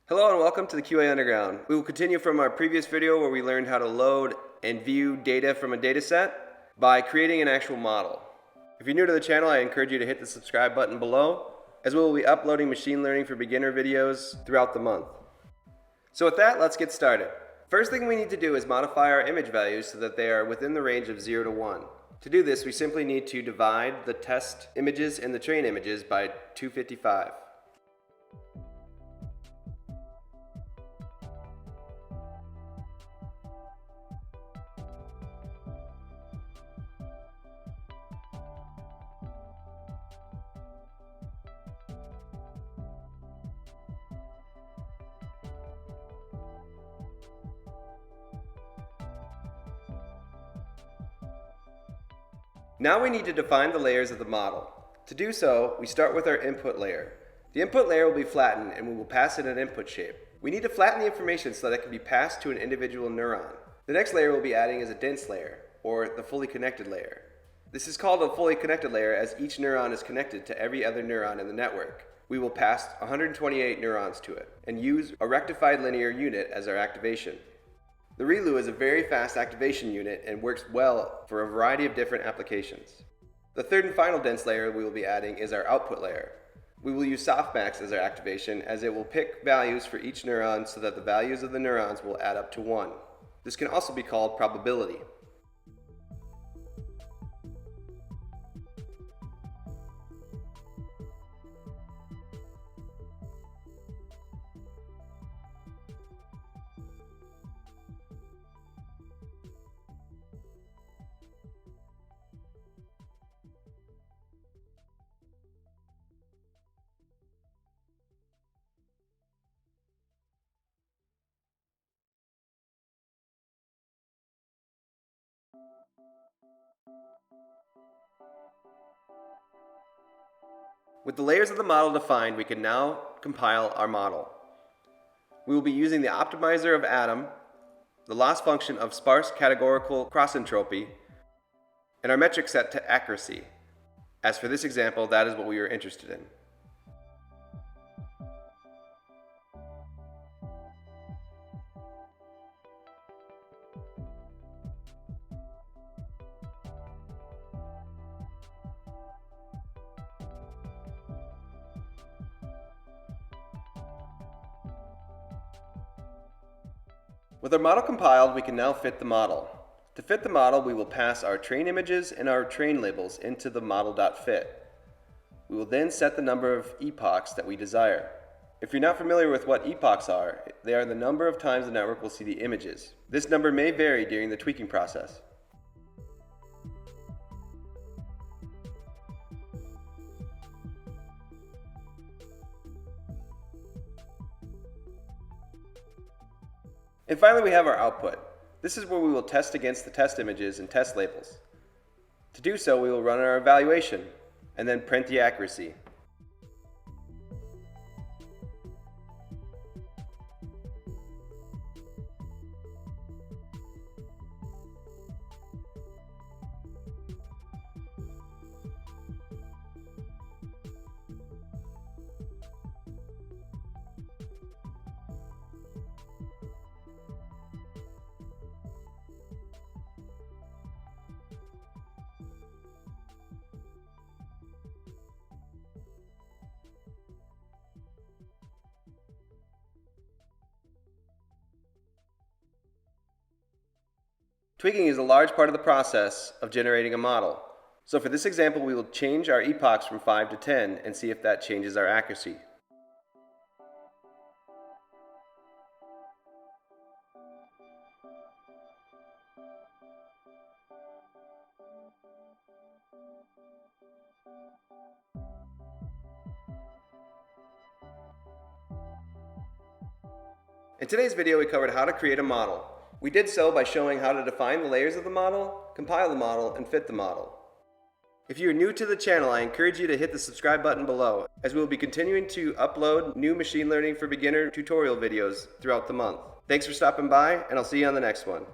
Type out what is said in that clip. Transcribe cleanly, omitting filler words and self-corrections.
Hello and welcome to the QA Underground. We will continue from our previous video where we learned how to load and view data from a data set by creating an actual model. If you're new to the channel, I encourage you to hit the subscribe button below, as we will be uploading machine learning for beginner videos throughout the month. So with that, let's get started. First thing we need to do is modify our image values so that they are within the range of 0 to 1. To do this, we simply need to divide the test images and the train images by 255. Now we need to define the layers of the model. To do so, we start with our input layer. The input layer will be flattened and we will pass it an input shape. We need to flatten the information so that it can be passed to an individual neuron. The next layer we'll be adding is a dense layer, or the fully connected layer. This is called a fully connected layer as each neuron is connected to every other neuron in the network. We will pass 128 neurons to it and use a rectified linear unit as our activation. The ReLU is a very fast activation unit and works well for a variety of different applications. The third and final dense layer we will be adding is our output layer. We will use softmax as our activation as it will pick values for each neuron so that the values of the neurons will add up to 1. This can also be called probability. With the layers of the model defined, we can now compile our model. We will be using the optimizer of atom, the loss function of sparse categorical cross-entropy, and our metric set to accuracy. As for this example, that is what we are interested in. With our model compiled, we can now fit the model. To fit the model, we will pass our train images and our train labels into the model.fit. We will then set the number of epochs that we desire. If you're not familiar with what epochs are, they are the number of times the network will see the images. This number may vary during the tweaking process. And finally, we have our output. This is where we will test against the test images and test labels. To do so, we will run our evaluation and then print the accuracy. Tweaking is a large part of the process of generating a model. So for this example, we will change our epochs from 5 to 10 and see if that changes our accuracy. In today's video, we covered how to create a model. We did so by showing how to define the layers of the model, compile the model, and fit the model. If you are new to the channel, I encourage you to hit the subscribe button below, as we will be continuing to upload new machine learning for beginner tutorial videos throughout the month. Thanks for stopping by, and I'll see you on the next one.